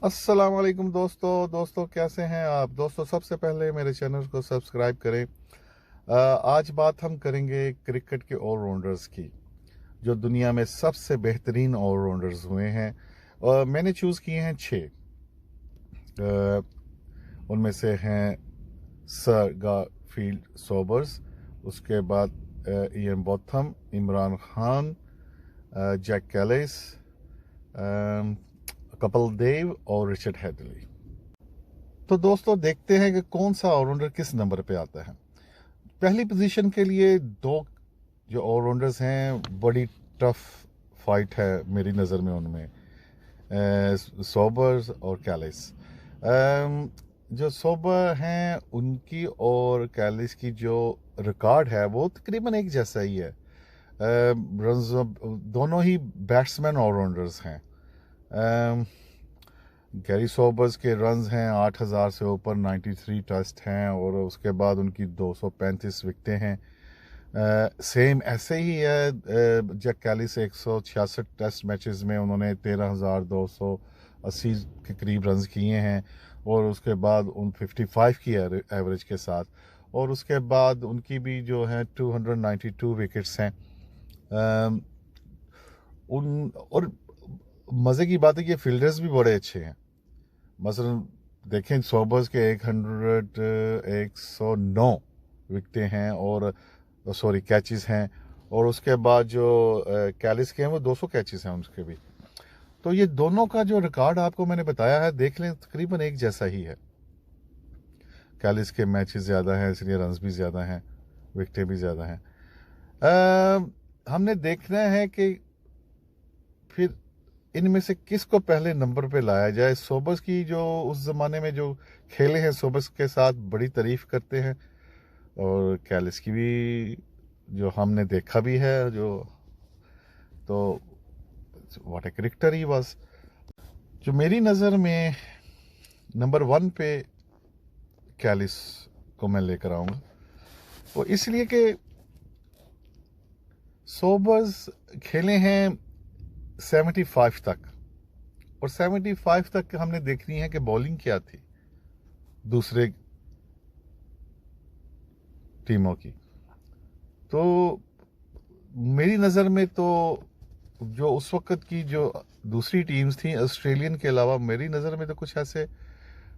अस्सलाम वालेकुम दोस्तों कैसे हैं आप दोस्तों। सबसे पहले मेरे चैनल को सब्सक्राइब करें। आज बात हम करेंगे क्रिकेट के ऑलराउंडर्स की, जो दुनिया में सबसे बेहतरीन ऑलराउंडर्स हुए हैं। और मैंने चूज़ किए हैं 6। उनमें से हैं सर गारफील्ड सोबर्स, उसके बाद Ian Botham, Imran Khan, Jacques Kallis, Kapil Dev और रिचर्ड हेडली। तो दोस्तों देखते हैं कि कौन सा ऑलराउंडर किस नंबर पे आता है। पहली पोजीशन के लिए दो जो ऑलराउंडर्स हैं, बड़ी टफ फाइट है मेरी नज़र में उनमें, सोबर्स और कैलिस। जो सोबर हैं उनकी और कैलिस की जो रिकॉर्ड है वो तकरीबन एक जैसा ही है। रन्स दोनों ही बैट्समैन ऑलराउंडर्स हैं। गैरी सोबर्स के रन्स हैं 8,000 से ऊपर, 93 टेस्ट हैं और उसके बाद उनकी 235 विकेटें हैं। सेम ऐसे ही है जैक कैलिस, 166 टेस्ट मैचेस में उन्होंने 13,280 के करीब रन्स किए हैं और उसके बाद उन 55 की एवरेज के साथ, और उसके बाद उनकी भी जो है 292 विकेट्स हैं। उन और मज़े की बात है कि फील्डर्स भी बड़े अच्छे हैं। मसलन देखें, सोबर्स के 109 विकेटें हैं और सॉरी कैचेस हैं, और उसके बाद जो कैलिस के हैं वो 200 कैचेस हैं उनके भी। तो ये दोनों का जो रिकॉर्ड आपको मैंने बताया है, देख लें तकरीबन एक जैसा ही है। कैलिस के मैचेस ज़्यादा हैं इसलिए रन्स भी ज़्यादा हैं, विकेटें भी ज़्यादा हैं। हमने देखना है कि फिर इनमें से किसको पहले नंबर पे लाया जाए। सोबर्स की जो उस ज़माने में जो खेले हैं सोबर्स के साथ बड़ी तारीफ करते हैं, और कैलिस की भी जो हमने देखा भी है, जो तो what a cricketer he was. जो मेरी नज़र में नंबर 1 पे कैलिस को मैं लेकर आऊँगा, वो इसलिए कि सोबर्स खेले हैं 75 तक, और 75 तक हमने देखनी है कि बॉलिंग क्या थी दूसरे टीमों की। तो मेरी नज़र में तो जो उस वक्त की जो दूसरी टीम्स थी ऑस्ट्रेलियन के अलावा, मेरी नज़र में तो कुछ ऐसे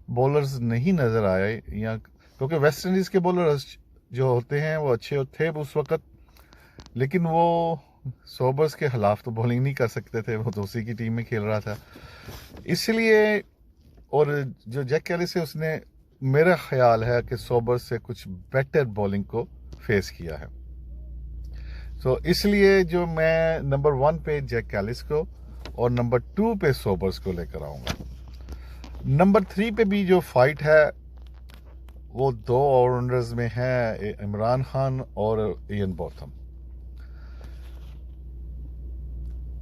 बॉलर्स नहीं नज़र आए, या क्योंकि वेस्ट इंडीज़ के बॉलर जो होते हैं वो अच्छे थे उस वक्त, लेकिन वो सोबर्स के खिलाफ तो बॉलिंग नहीं कर सकते थे, वो तो उसी की टीम में खेल रहा था इसलिए। और जो जैक कैलिस है उसने, मेरा ख्याल है कि सोबर्स से कुछ बेटर बॉलिंग को फेस किया है। तो इसलिए जो मैं नंबर 1 पे जैक कैलिस को और नंबर 2 पे सोबर्स को लेकर आऊँगा। नंबर 3 पे भी जो फाइट है वो दो ऑलराउंडर्स में है, इमरान खान और इयन बोथम।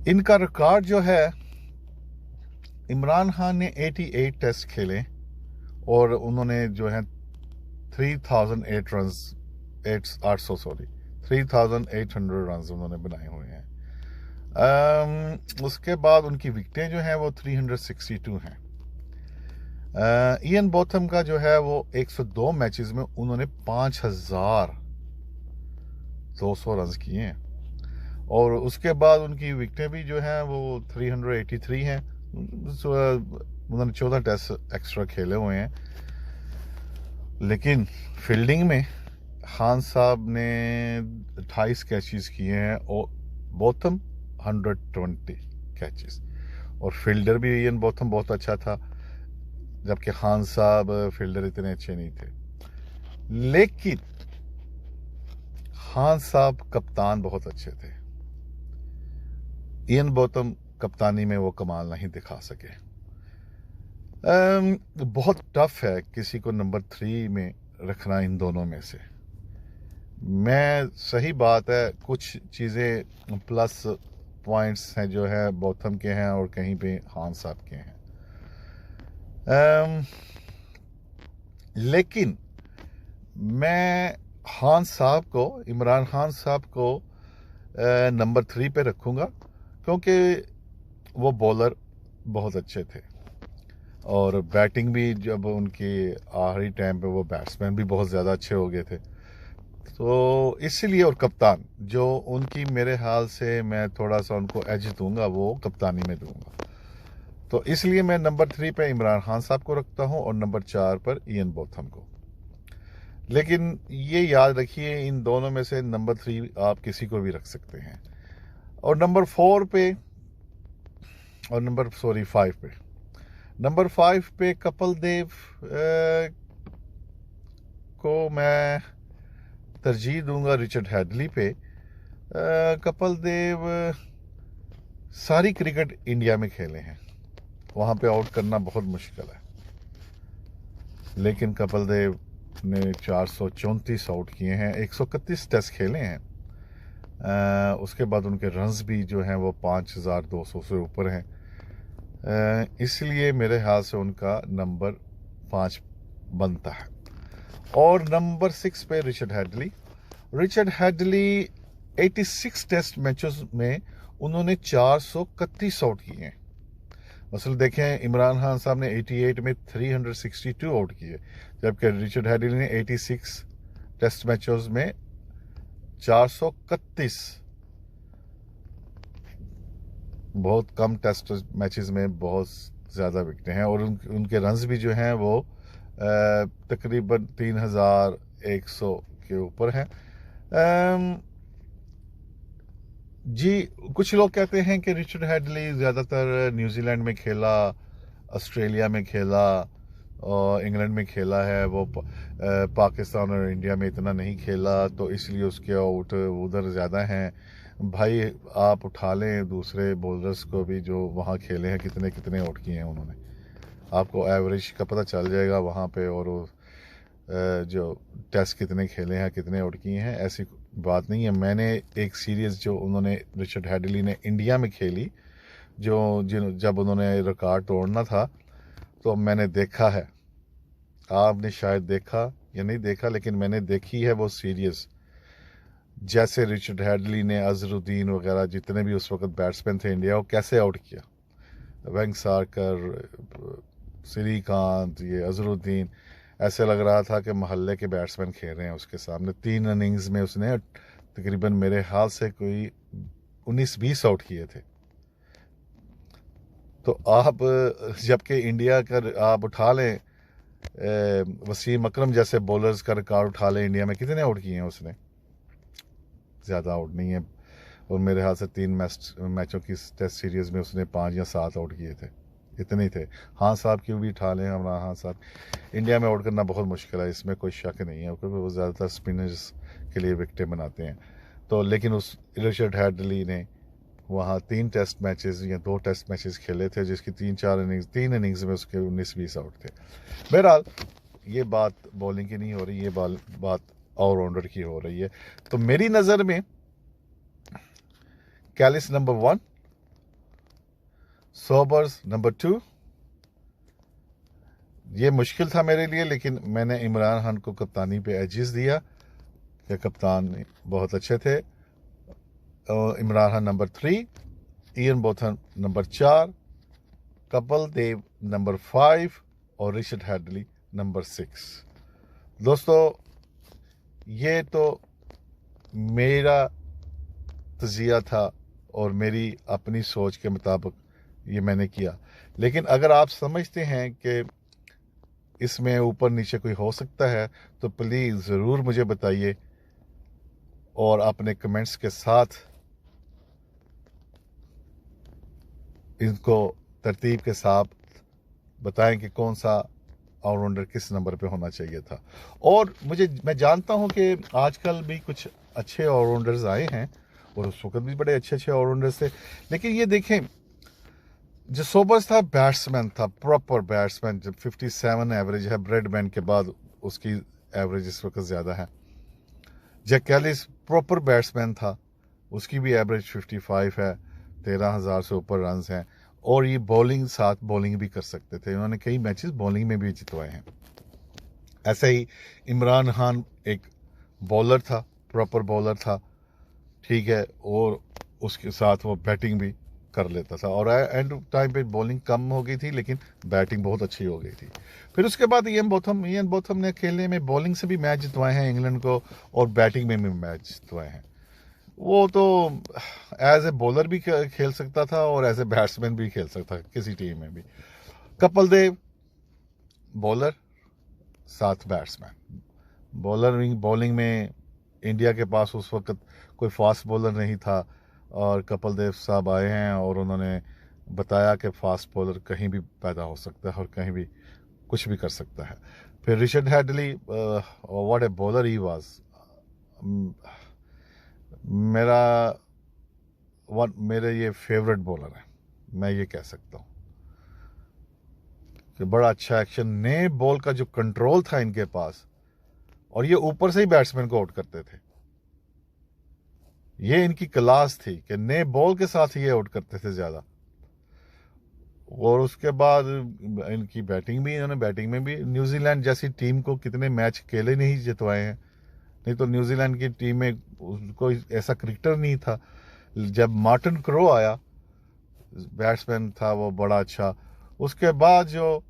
इनका रिकॉर्ड जो है, इमरान खान ने 88 टेस्ट खेले और उन्होंने जो है 3008 रन 800 सॉरी 3800 रन उन्होंने बनाए हुए हैं। उसके बाद उनकी विकेटें जो हैं वो 362 हैं। इयन बोथम का जो है वो 102 मैचेस में उन्होंने 5200 रन किए हैं, और उसके बाद उनकी विकेटें भी जो हैं वो 383 हैं। उन्होंने 14 टेस्ट एक्स्ट्रा खेले हुए हैं। लेकिन फील्डिंग में खान साहब ने 28 कैचेस किए हैं और बोथम 120 कैचेस, और फील्डर भी इयन बोथम बहुत अच्छा था, जबकि खान साहब फील्डर इतने अच्छे नहीं थे। लेकिन खान साहब कप्तान बहुत अच्छे थे, इयन बोथम कप्तानी में वो कमाल नहीं दिखा सके। बहुत टफ है किसी को नंबर 3 में रखना इन दोनों में से। मैं सही बात है, कुछ चीज़ें प्लस पॉइंट्स हैं जो है बोथम के हैं और कहीं पे खान साहब के हैं। लेकिन मैं खान साहब को, इमरान खान साहब को नंबर 3 पे रखूँगा, क्योंकि वो बॉलर बहुत अच्छे थे। और बैटिंग भी जब उनके आखिरी टाइम पे वो बैट्समैन भी बहुत ज़्यादा अच्छे हो गए थे। तो इसीलिए, और कप्तान जो उनकी, मेरे हाल से मैं थोड़ा सा उनको एज दूंगा, वो कप्तानी में दूंगा। तो इसलिए मैं नंबर 3 पे इमरान खान साहब को रखता हूं और नंबर 4 पर इयन बोथम को। लेकिन ये याद रखिए, इन दोनों में से नंबर 3 आप किसी को भी रख सकते हैं। और नंबर 4 पे, और नंबर 5 पे, नंबर 5 पे कपिल देव को मैं तरजीह दूंगा रिचर्ड हेडली पे। कपिल देव सारी क्रिकेट इंडिया में खेले हैं, वहां पे आउट करना बहुत मुश्किल है, लेकिन कपिल देव ने 434 आउट किए हैं, 131 टेस्ट खेले हैं। उसके बाद उनके रन्स भी जो हैं वो 5200 से ऊपर हैं। इसलिए मेरे ख्याल से उनका नंबर 5 बनता है। और नंबर 6 पे रिचर्ड हेडली 86 टेस्ट मैचेस में उन्होंने 431 आउट किए हैं। मसल देखें, इमरान खान साहब ने 88 में 362 आउट किए, जबकि रिचर्ड हेडली ने 86 टेस्ट मैचेस में 431। बहुत कम टेस्ट मैचेस में बहुत ज़्यादा विकेटें हैं, और उनके रन्स भी जो हैं वो तकरीबन 3100 के ऊपर हैं। जी, कुछ लोग कहते हैं कि रिचर्ड हेडली ज़्यादातर न्यूजीलैंड में खेला, ऑस्ट्रेलिया में खेला और इंग्लैंड में खेला है, वो पाकिस्तान और इंडिया में इतना नहीं खेला, तो इसलिए उसके आउट उधर ज़्यादा हैं। भाई आप उठा लें दूसरे बॉलर्स को भी जो वहाँ खेले हैं, कितने कितने आउट किए हैं उन्होंने, आपको एवरेज का पता चल जाएगा वहाँ पे। और जो टेस्ट कितने खेले हैं, कितने आउट किए हैं, ऐसी बात नहीं है। मैंने एक सीरीज़ जो उन्होंने, रिचर्ड हेडली ने इंडिया में खेली, जब उन्होंने रिकॉर्ड तोड़ना था, तो मैंने देखा है, आपने शायद देखा या नहीं देखा, लेकिन मैंने देखी है वो सीरीज़। जैसे रिचर्ड हेडली ने अजरुद्दीन वगैरह जितने भी उस वक्त बैट्समैन थे इंडिया को कैसे आउट किया, वेंगसारकर, श्रीकांत, ये अजरुद्दीन, ऐसे लग रहा था कि मोहल्ले के बैट्समैन खेल रहे हैं उसके सामने। 3 इनिंग्स में उसने तकरीबन मेरे हाल से कोई 19-20 आउट किए थे। तो आप जबकि इंडिया का आप उठा लें, वसीम अकरम जैसे बॉलर्स का रिकॉर्ड उठा लें, इंडिया में कितने आउट किए हैं उसने, ज़्यादा आउट नहीं है। और मेरे हाथ से 3 मैचों की टेस्ट सीरीज़ में उसने 5 या 7 आउट किए थे, इतने ही थे। हाँ साहब की भी उठा लें, हमारा हाँ साहब, इंडिया में आउट करना बहुत मुश्किल है, इसमें कोई शक नहीं है, क्योंकि वो ज़्यादातर स्पिनर्स के लिए विकेटें बनाते हैं। तो लेकिन उस रिचर्ड हेडली ने वहाँ 3 टेस्ट मैचेस या 2 टेस्ट मैचेस खेले थे, जिसकी 3 इनिंग्स में उसके 19-20 आउट थे। बहरहाल ये बात बॉलिंग की नहीं हो रही, ये बात ऑलराउंडर की हो रही है। तो मेरी नज़र में कैलिस नंबर 1, सोबर्स नंबर 2। ये मुश्किल था मेरे लिए, लेकिन मैंने इमरान खान को कप्तानी पे एजिस दिया कि कप्तान बहुत अच्छे थे। Imran Khan number 3, Ian Botham number 4, Kapil Dev number 5 और रिचर्ड हेडली नंबर 6। दोस्तों, ये तो मेरा तजिया था और मेरी अपनी सोच के मुताबिक ये मैंने किया। लेकिन अगर आप समझते हैं कि इसमें ऊपर नीचे कोई हो सकता है, तो प्लीज़ ज़रूर मुझे बताइए और अपने कमेंट्स के साथ इनको तरतीब के साथ बताएं कि कौन सा ऑलराउंडर किस नंबर पे होना चाहिए था। और मैं जानता हूं कि आजकल भी कुछ अच्छे ऑलराउंडर्स आए हैं, और उस वक्त भी बड़े अच्छे अच्छे ऑलराउंडर्स थे। लेकिन ये देखें, जो सोबर्स था, बैट्समैन था, प्रॉपर बैट्समैन, जब 57 एवरेज है, ब्रेडमैन के बाद उसकी एवरेज इस वक्त ज़्यादा है। जैक कैलिस प्रॉपर बैट्समैन था, उसकी भी एवरेज 55 है, 13,000 से ऊपर रन हैं, और ये साथ बॉलिंग भी कर सकते थे, उन्होंने कई मैचेस बॉलिंग में भी जितवाए हैं। ऐसे ही इमरान खान एक बॉलर था, प्रॉपर बॉलर था, ठीक है, और उसके साथ वो बैटिंग भी कर लेता था, और एंड टाइम पे बॉलिंग कम हो गई थी लेकिन बैटिंग बहुत अच्छी हो गई थी। फिर उसके बाद इयन बोथम ने खेलने में बॉलिंग से भी मैच जितवाए हैं इंग्लैंड को, और बैटिंग में भी मैच जितवाए हैं। वो तो एज ए बॉलर भी खेल सकता था और एज ए बैट्समैन भी खेल सकता था किसी टीम में भी। कपिल देव बॉलर, साथ बैट्समैन। बॉलिंग में इंडिया के पास उस वक्त कोई फास्ट बॉलर नहीं था, और कपिल देव साहब आए हैं और उन्होंने बताया कि फास्ट बॉलर कहीं भी पैदा हो सकता है और कहीं भी कुछ भी कर सकता है। फिर Richard Hadlee, what a bowler he was. मेरा मेरे ये फेवरेट बॉलर है, मैं ये कह सकता हूँ कि बड़ा अच्छा एक्शन, ने बॉल का जो कंट्रोल था इनके पास, और ये ऊपर से ही बैट्समैन को आउट करते थे। ये इनकी क्लास थी कि ने बॉल के साथ ही ये आउट करते थे ज्यादा। और उसके बाद इनकी इन्होंने बैटिंग में भी न्यूजीलैंड जैसी टीम को कितने मैच अकेले नहीं जितवाए हैं। नहीं तो न्यूजीलैंड की टीम में कोई ऐसा क्रिकेटर नहीं था। जब मार्टिन क्रो आया, बैट्समैन था वो बड़ा अच्छा, उसके बाद जो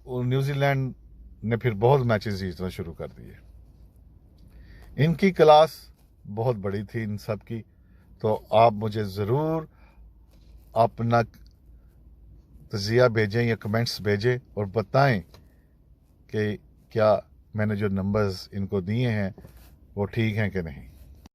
न्यूजीलैंड ने फिर बहुत मैचेस जीतना शुरू कर दिए। इनकी क्लास बहुत बड़ी थी इन सब की। तो आप मुझे ज़रूर अपना तजिया भेजें या कमेंट्स भेजें और बताएं कि क्या मैंने जो नंबर्स इनको दिए हैं वो ठीक हैं कि नहीं।